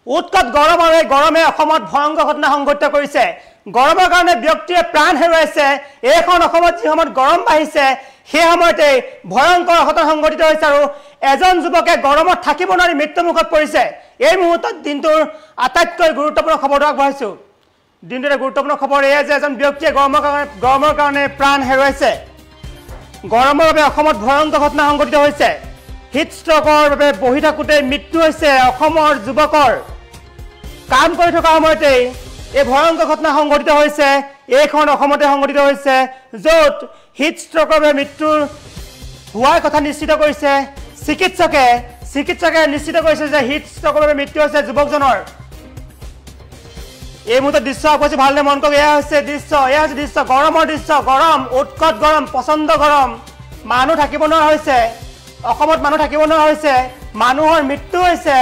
উৎকট গৰম আৰু এই গৰমে অসমত ভয়ংকৰ ঘটনা সংঘটিত কৰিছে। গৰমৰ কাৰণে ব্যক্তিয়ে প্ৰাণ হেৰুৱাইছে। এইখন অসমত যি সময়ত গৰম বাঢ়িছে সেই সময়তে ভয়ংকৰ ঘটনা সংঘটিত হৈছে আৰু এজন যুৱকে গৰমত থাকিব নোৱাৰি মৃত্যুমুখত পৰিছে। এই মুহূৰ্তত দিনটোৰ আটাইতকৈ গুৰুত্বপূৰ্ণ খবৰটো আগবঢ়াইছোঁ। দিনটোৰ গুৰুত্বপূৰ্ণ খবৰ এয়া যে এজন ব্যক্তিয়ে গৰমৰ কাৰণে প্ৰাণ হেৰুৱাইছে। গৰমৰ বাবে অসমত ভয়ংকৰ ঘটনা সংঘটিত হৈছে। হিট ষ্ট্ৰকৰ বাবে বহি থাকোঁতে মৃত্যু হৈছে অসমৰ যুৱকৰ। কাম কৰি থকা সময়তে এই ভয়ংকৰ ঘটনা সংঘটিত হৈছে। এইখন অসমতে সংঘটিত হৈছে, য'ত হিট ষ্ট্ৰকৰ বাবে মৃত্যু হোৱাৰ কথা নিশ্চিত কৰিছে চিকিৎসকে নিশ্চিত কৰিছে যে হিট ষ্ট্ৰকৰ বাবে মৃত্যু হৈছে যুৱকজনৰ। এই মুহূৰ্তত দৃশ্য অৱশ্যে ভালদৰে মন কৰক। এয়া হৈছে দৃশ্য গৰমৰ দৃশ্য। গৰম, উৎকট গৰম, প্ৰচণ্ড গৰম। মানুহ থাকিব নোৱাৰা হৈছে। অসমত মানুহ থাকিব নোৱাৰা হৈছে। মানুহৰ মৃত্যু হৈছে।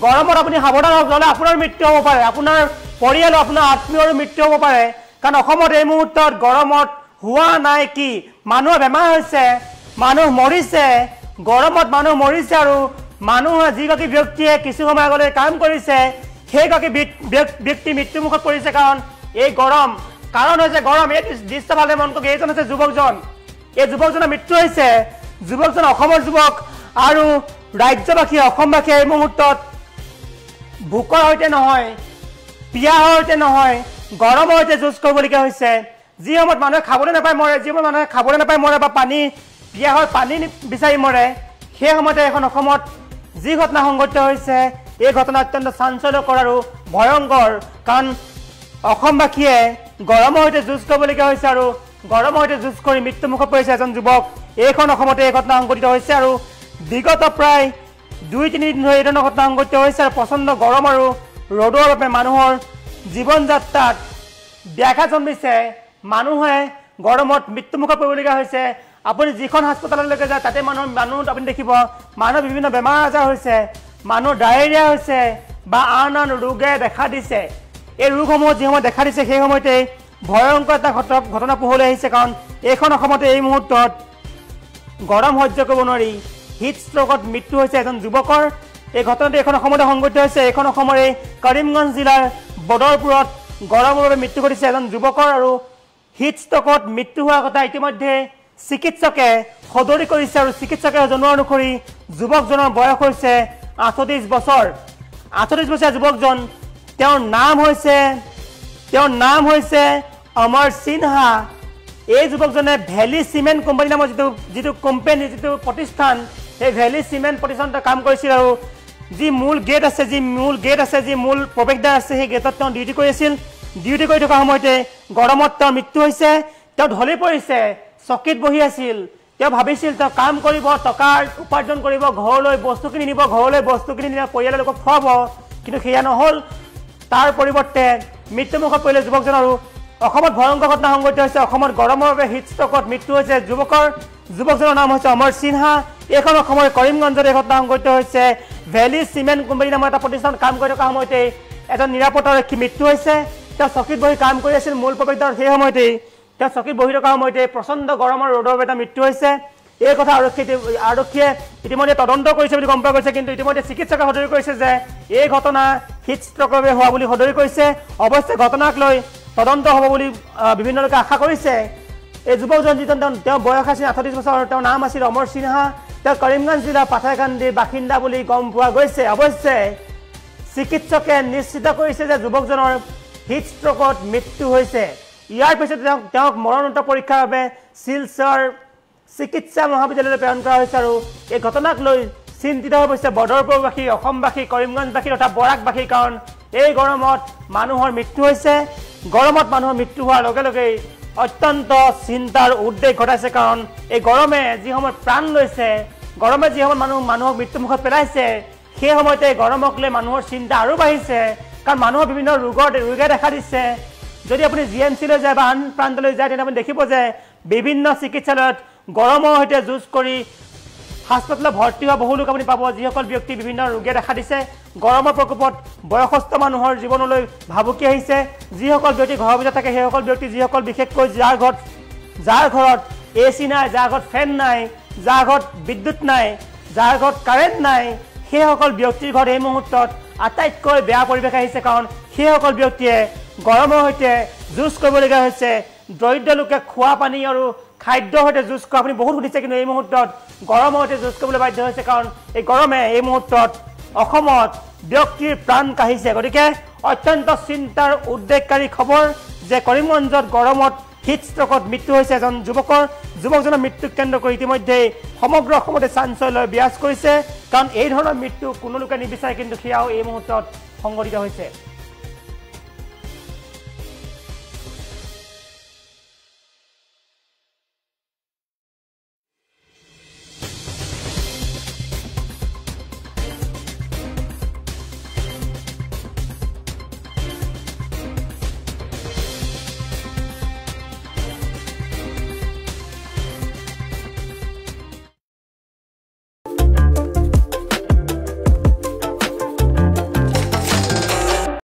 গৰমত আপুনি সাৱধান হওক, নহ'লে আপোনাৰ মৃত্যু হ'ব পাৰে, আপোনাৰ পৰিয়াল আপোনাৰ আত্মীয়ৰো মৃত্যু হ'ব পাৰে। কাৰণ অসমত এই মুহূৰ্তত গৰমত হোৱা নাই কি মানুহৰ বেমাৰ হৈছে, মানুহ মৰিছে। গৰমত মানুহ মৰিছে আৰু মানুহে যিগৰাকী ব্যক্তিয়ে কিছু সময় আগলৈ কাম কৰিছে সেইগৰাকী ব্যক্তি মৃত্যুমুখত পৰিছে। কাৰণ এই গৰম, কাৰণ হৈছে গৰম। এই দৃশ্য ভালদৰে মন কৰক। এইজন হৈছে যুৱকজন। এই যুৱকজনৰ মৃত্যু হৈছে। যুৱকজন অসমৰ যুৱক আৰু ৰাজ্যবাসীয়ে অসমবাসীয়ে এই মুহূৰ্তত ভোকৰ সৈতে নহয়, পিয়াহৰ সৈতে নহয়, গৰমৰ সৈতে যুঁজ কৰিবলগীয়া হৈছে। যি সময়ত মানুহে খাবলৈ নাপায় মৰে, যি সময়ত মানুহে খাবলৈ নাপায় মৰে বা পিয়াহৰ পানী বিচাৰি মৰে, সেই সময়তে এখন অসমত যি ঘটনা সংঘটিত হৈছে এই ঘটনা অত্যন্ত চাঞ্চল্যকৰ আৰু ভয়ংকৰ। কাৰণ অসমবাসীয়ে গৰমৰ সৈতে যুঁজ কৰিবলগীয়া হৈছে আৰু গৰমৰ সৈতে যুঁজ কৰি মৃত্যুমুখত পৰিছে এজন যুৱক। এইখন অসমতে এই ঘটনা সংঘটিত হৈছে আৰু বিগত প্ৰায় 2-3 দিন ধৰি এই ধৰণৰ ঘটনা সংঘটিত হৈছে আৰু প্ৰচণ্ড গৰম আৰু ৰ'দৰ বাবে মানুহৰ জীৱন যাত্ৰাত ব্যাঘাত জন্মিছে। মানুহে গৰমত মৃত্যুমুখত পৰিবলগীয়া হৈছে। আপুনি যিখন হাস্পতাললৈকে যায় তাতে মানুহ আপুনি দেখিব মানুহৰ বিভিন্ন বেমাৰ আজাৰ হৈছে, মানুহৰ ডায়েৰিয়া হৈছে বা আন ৰোগে দেখা দিছে। এই ৰোগসমূহ যি সময়ত দেখা দিছে সেই সময়তে ভয়ংকৰ এটা ঘটনা পোহৰলৈ আহিছে। কাৰণ এইখন অসমতে এই মুহূৰ্তত গৰম সহ্য কৰিব নোৱাৰি হিট ষ্ট্ৰকত মৃত্যু হৈছে এজন যুৱকৰ। এই ঘটনাটো এইখন অসমতে সংঘটিত হৈছে। এইখন অসমৰে কৰিমগঞ্জ জিলাৰ বদৰপুৰত গৰমৰ বাবে মৃত্যু ঘটিছে এজন যুৱকৰ আৰু হিট ষ্ট্ৰকত মৃত্যু হোৱাৰ কথা ইতিমধ্যে চিকিৎসকে সদৰি কৰিছে আৰু চিকিৎসকে জনোৱা অনুসৰি যুৱকজনৰ বয়স হৈছে 38 বছৰ। 38 বছৰীয়া যুৱকজন, তেওঁৰ নাম হৈছে অমৰ সিনহা। এই যুৱকজনে ভেলী চিমেণ্ট কোম্পানী নামৰ যিটো প্ৰতিষ্ঠান, সেই ভেলী চিমেণ্ট প্ৰতিষ্ঠানতে কাম কৰিছিল আৰু যি মূল গেট আছে, যি মূল প্ৰৱেশদ্বাৰ আছে, সেই গেটত তেওঁ ডিউটি কৰি আছিল। ডিউটি কৰি থকা সময়তে গৰমত তেওঁৰ মৃত্যু হৈছে। তেওঁ ঢলি পৰিছে, চকীত বহি আছিল। তেওঁ ভাবিছিল তেওঁ কাম কৰিব, টকা উপাৰ্জন কৰিব, ঘৰলৈ বস্তুখিনি নিব, পৰিয়ালৰ লোকক খুৱাব, কিন্তু সেয়া নহ'ল। তাৰ পৰিৱৰ্তে মৃত্যুমুখত পৰিলে যুৱকজন। আৰু অসমত ভয়ংকৰ ঘটনা সংঘটিত হৈছে। অসমত গৰমৰ বাবে হিট ষ্ট্ৰকত মৃত্যু হৈছে যুৱকজনৰ নাম হৈছে অমৰ সিনহা। এইখন অসমৰ কৰিমগঞ্জত এই ঘটনা সংঘটিত হৈছে। ভেলী চিমেণ্ট কোম্পানী নামৰ এটা প্ৰতিষ্ঠানত কাম কৰি থকা সময়তে এজন নিৰাপত্তাৰক্ষী মৃত্যু হৈছে। তেওঁ চকীত বহি কাম কৰি আছিল মূল প্ৰৱেশদ্বাৰত। সেই সময়তেই তেওঁ চকীত বহি থকা সময়তে প্ৰচণ্ড গৰম আৰু ৰ'দৰ বাবে এটা মৃত্যু হৈছে। এই কথা আৰক্ষীয়ে ইতিমধ্যে তদন্ত কৰিছে বুলি গম পোৱা গৈছে। কিন্তু ইতিমধ্যে চিকিৎসকে সদৰি কৰিছে যে এই ঘটনা হিট ষ্ট্ৰকৰ বাবে হোৱা বুলি সদৰি কৰিছে। অৱশ্যে ঘটনাক লৈ তদন্ত হ'ব বুলি বিভিন্ন লোকে আশা কৰিছে। এই যুৱকজন যিজন তেওঁ বয়স আছিল 38 বছৰ, তেওঁৰ নাম আছিল অমৰ সিনহা। তেওঁ কৰিমগঞ্জ জিলাৰ পাঠাইকান্দিৰ বাসিন্দা বুলি গম পোৱা গৈছে। অৱশ্যে চিকিৎসকে নিশ্চিত কৰিছে যে যুৱকজনৰ হিট ষ্ট্ৰকত মৃত্যু হৈছে। ইয়াৰ পিছত তেওঁক মৰণোত্তৰ পৰীক্ষাৰ বাবে শিলচৰ চিকিৎসা মহাবিদ্যালয়লৈ প্ৰেৰণ কৰা হৈছে। আৰু এই ঘটনাক লৈ চিন্তিত হৈ পৰিছে বদৰপুৰবাসী, অসমবাসী, কৰিমগঞ্জবাসী তথা বৰাকবাসী। কাৰণ এই গৰমত মানুহৰ মৃত্যু হৈছে। গৰমত মানুহৰ মৃত্যু হোৱাৰ লগে লগেই অত্যন্ত চিন্তাৰ উদ্বেগ ঘটাইছে। কাৰণ এই গৰমে যি সময়ত প্ৰাণ লৈছে, গৰমে যি সময়ত মানুহক মৃত্যুমুখত পেলাইছে, সেই সময়তে গৰমক লৈ মানুহৰ চিন্তা আৰু বাঢ়িছে। কাৰণ মানুহৰ বিভিন্ন ৰোগে দেখা দিছে। যদি আপুনি GMC-লৈ যায় বা আন প্ৰান্তলৈ যায় তেন্তে আপুনি দেখিব যে বিভিন্ন চিকিৎসালয়ত গৰমৰ সৈতে যুঁজ কৰি হাস্পতালত ভৰ্তি হোৱা বহু লোক আপুনি পাব, যিসকল ব্যক্তি বিভিন্ন ৰোগে দেখা দিছে। গৰমৰ প্ৰকোপত বয়সস্থ মানুহৰ জীৱনলৈ ভাবুকি আহিছে। যিসকল ব্যক্তি ঘৰৰ ভিতৰত থাকে সেইসকল ব্যক্তি, যিসকল বিশেষকৈ যাৰ ঘৰত AC নাই, যাৰ ঘৰত ফেন নাই, যাৰ ঘৰত বিদ্যুৎ নাই, যাৰ ঘৰত কাৰেণ্ট নাই, সেইসকল ব্যক্তিৰ ঘৰত এই মুহূৰ্তত আটাইতকৈ বেয়া পৰিৱেশ আহিছে কাৰণ সেইসকল ব্যক্তিয়ে গৰমৰ সৈতে যুঁজ কৰিবলগীয়া হৈছে দৰিদ্ৰ লোকে খোৱা পানী আৰু খাদ্যৰ সৈতে যুঁজ কৰা আপুনি বহুত সুধিছে কিন্তু এই মুহূৰ্তত গৰমৰ সৈতে যুঁজ কৰিবলৈ বাধ্য হৈছে কাৰণ এই গৰমে এই মুহূৰ্তত অসমত ব্যক্তিৰ প্ৰাণ কাঢ়িছে গতিকে অত্যন্ত চিন্তাৰ উদ্বেগকাৰী খবৰ যে কৰিমগঞ্জত গৰমত হিট ষ্ট্ৰকত মৃত্যু হৈছে এজন যুৱকজনৰ মৃত্যুক কেন্দ্ৰ কৰি ইতিমধ্যে সমগ্ৰ অসমতে চাঞ্চল্য বিৰাজ কৰিছে কাৰণ এই ধৰণৰ মৃত্যু কোনো লোকে নিবিচাৰে কিন্তু সেয়াও এই মুহূৰ্তত সংঘটিত হৈছে